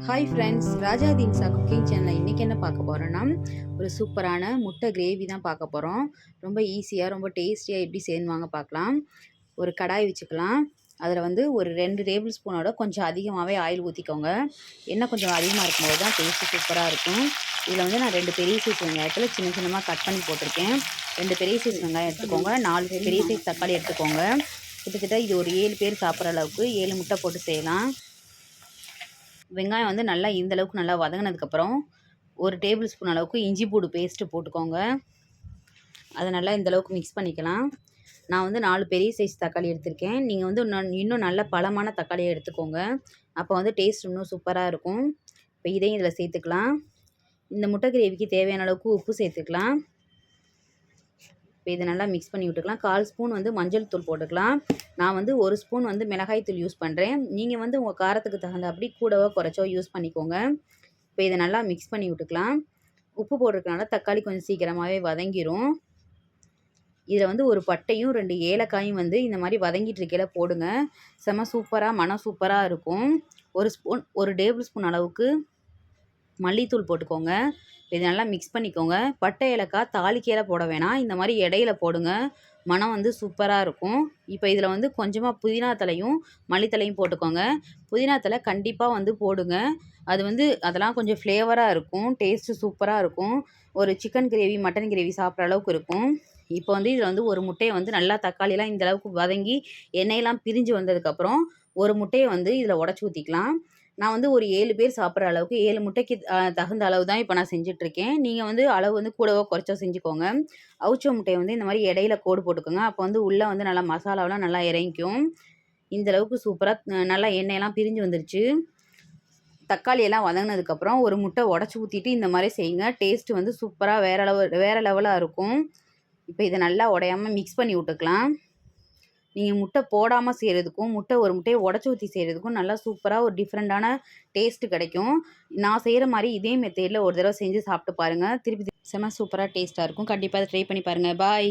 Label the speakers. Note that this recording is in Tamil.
Speaker 1: ஹாய் ஃப்ரெண்ட்ஸ், ராஜாதீன்ஸா குக்கிங் சேனலில் இன்றைக்கி என்ன பார்க்க போகிறோன்னா, ஒரு சூப்பரான முட்டை கிரேவி தான் பார்க்க போகிறோம். ரொம்ப ஈஸியாக ரொம்ப டேஸ்டியாக எப்படி செய்யணும் வாங்க பார்க்கலாம். ஒரு கடாய் வச்சுக்கலாம். அதில் வந்து ஒரு 2 டேபிள் ஸ்பூனோட கொஞ்சம் அதிகமாகவே ஆயில் ஊற்றிக்கோங்க. எண்ணெய் கொஞ்சம் அதிகமாக இருக்கும்போது தான் டேஸ்ட்டு சூப்பராக இருக்கும். இதில் வந்து நான் 2 பெரிய சைஸ் வெங்காயத்தில் சின்ன சின்னமாக கட் பண்ணி போட்டிருக்கேன். 2 பெரிய சைஸ் வெங்காயம் எடுத்துக்கோங்க. 4 பெரிய சைஸ் தக்காளி எடுத்துக்கோங்க. கிட்டத்தட்ட இது ஒரு 7 பேர் சாப்பிட்ற அளவுக்கு 7 முட்டை போட்டு செய்யலாம். வெங்காயம் வந்து நல்லா இந்த அளவுக்கு நல்லா வதங்கினதுக்கப்புறம் ஒரு டேபிள் ஸ்பூன் அளவுக்கு இஞ்சி பூண்டு பேஸ்ட்டு போட்டுக்கோங்க. அதை நல்லா இந்த அளவுக்கு மிக்ஸ் பண்ணிக்கலாம். நான் வந்து 4 பெரிய சைஸ் தக்காளி எடுத்திருக்கேன். நீங்கள் வந்து இன்னும் நல்ல பழமான தக்காளியை எடுத்துக்கோங்க. அப்போ வந்து டேஸ்ட் இன்னும் சூப்பராக இருக்கும். இப்போ இதையும் இதில் சேர்த்துக்கலாம். இந்த முட்டை கிரேவிக்கு தேவையான அளவுக்கு உப்பு சேர்த்துக்கலாம். இப்போ இதை நல்லா மிக்ஸ் பண்ணி விட்டுக்கலாம். 1/4 ஸ்பூன் வந்து மஞ்சள் தூள் போட்டுக்கலாம். நான் வந்து 1 ஸ்பூன் வந்து மிளகாய் தூள் யூஸ் பண்ணுறேன். நீங்கள் வந்து உங்கள் காரத்துக்கு தகுந்தாப்படி கூடவோ குறைச்சோ யூஸ் பண்ணிக்கோங்க. இப்போ இதை நல்லா மிக்ஸ் பண்ணி விட்டுக்கலாம். உப்பு போட்டிருக்கனால தக்காளி கொஞ்சம் சீக்கிரமாகவே வதங்கிடும். இதில் வந்து ஒரு பட்டையும் 2 ஏலக்காயும் வந்து இந்த மாதிரி வதங்கிட்டு இருக்கையில் போடுங்க. செம்ம சூப்பராக மனம் சூப்பராக இருக்கும். 1 டேபிள் ஸ்பூன் அளவுக்கு மல்லித்தூள் போட்டுக்கோங்க. இது நல்லா மிக்ஸ் பண்ணிக்கோங்க. பட்டை ஏலக்காய் தாளிக்கையில் போட வேணாம், இந்த மாதிரி இடையில போடுங்க. மனம் வந்து சூப்பராக இருக்கும். இப்போ இதில் வந்து கொஞ்சமாக புதினா தலையும் மல்லித்தலையும் போட்டுக்கோங்க. புதினா தலை கண்டிப்பாக வந்து போடுங்க. அது வந்து அதெல்லாம் கொஞ்சம் ஃப்ளேவராக இருக்கும், டேஸ்ட்டு சூப்பராக இருக்கும். ஒரு சிக்கன் கிரேவி மட்டன் கிரேவி சாப்பிட்ற அளவுக்கு இருக்கும். இப்போ வந்து இதில் வந்து ஒரு முட்டையை வந்து நல்லா தக்காளியெலாம் இந்த அளவுக்கு வதங்கி எண்ணெயெல்லாம் பிரிஞ்சு வந்ததுக்கப்புறம் ஒரு முட்டையை வந்து இதில் உடச்சி ஊற்றிக்கலாம். நான் வந்து ஒரு 7 பேர் சாப்பிட்ற அளவுக்கு 7 முட்டைக்கு தகுந்த அளவு தான் இப்போ நான் செஞ்சிட்ருக்கேன். நீங்கள் வந்து அளவு வந்து கூடவோ குறைச்சோ செஞ்சுக்கோங்க. அவிச்ச முட்டையை வந்து இந்த மாதிரி இடையில கோடு போட்டுக்கோங்க. அப்போ வந்து உள்ளே வந்து நல்லா மசாலாவெலாம் நல்லா இறங்கிக்கும். இந்த அளவுக்கு சூப்பராக நல்லா எண்ணெயெல்லாம் பிரிஞ்சு வந்துருச்சு. தக்காளியெல்லாம் வதங்கினதுக்கப்புறம் ஒரு முட்டை உடச்சி ஊற்றிட்டு இந்த மாதிரி செய்யுங்க. டேஸ்ட்டு வந்து சூப்பராக வேறு லெவலாக இருக்கும். இப்போ இதை நல்லா உடையாமல் மிக்ஸ் பண்ணி விட்டுக்கலாம். நீங்கள் முட்டை போடாமல் செய்கிறதுக்கும் ஒரு முட்டையை உடச்சி ஊற்றி செய்கிறதுக்கும் நல்லா சூப்பராக ஒரு டிஃப்ரெண்ட்டான டேஸ்ட்டு கிடைக்கும். நான் செய்கிற மாதிரி இதே மெத்தேடில் ஒரு தடவை செஞ்சு சாப்பிட்டு பாருங்கள். திருப்பி செம்ம சூப்பராக டேஸ்ட்டாக இருக்கும். கண்டிப்பாக அதை ட்ரை பண்ணி பாருங்கள். பாய்.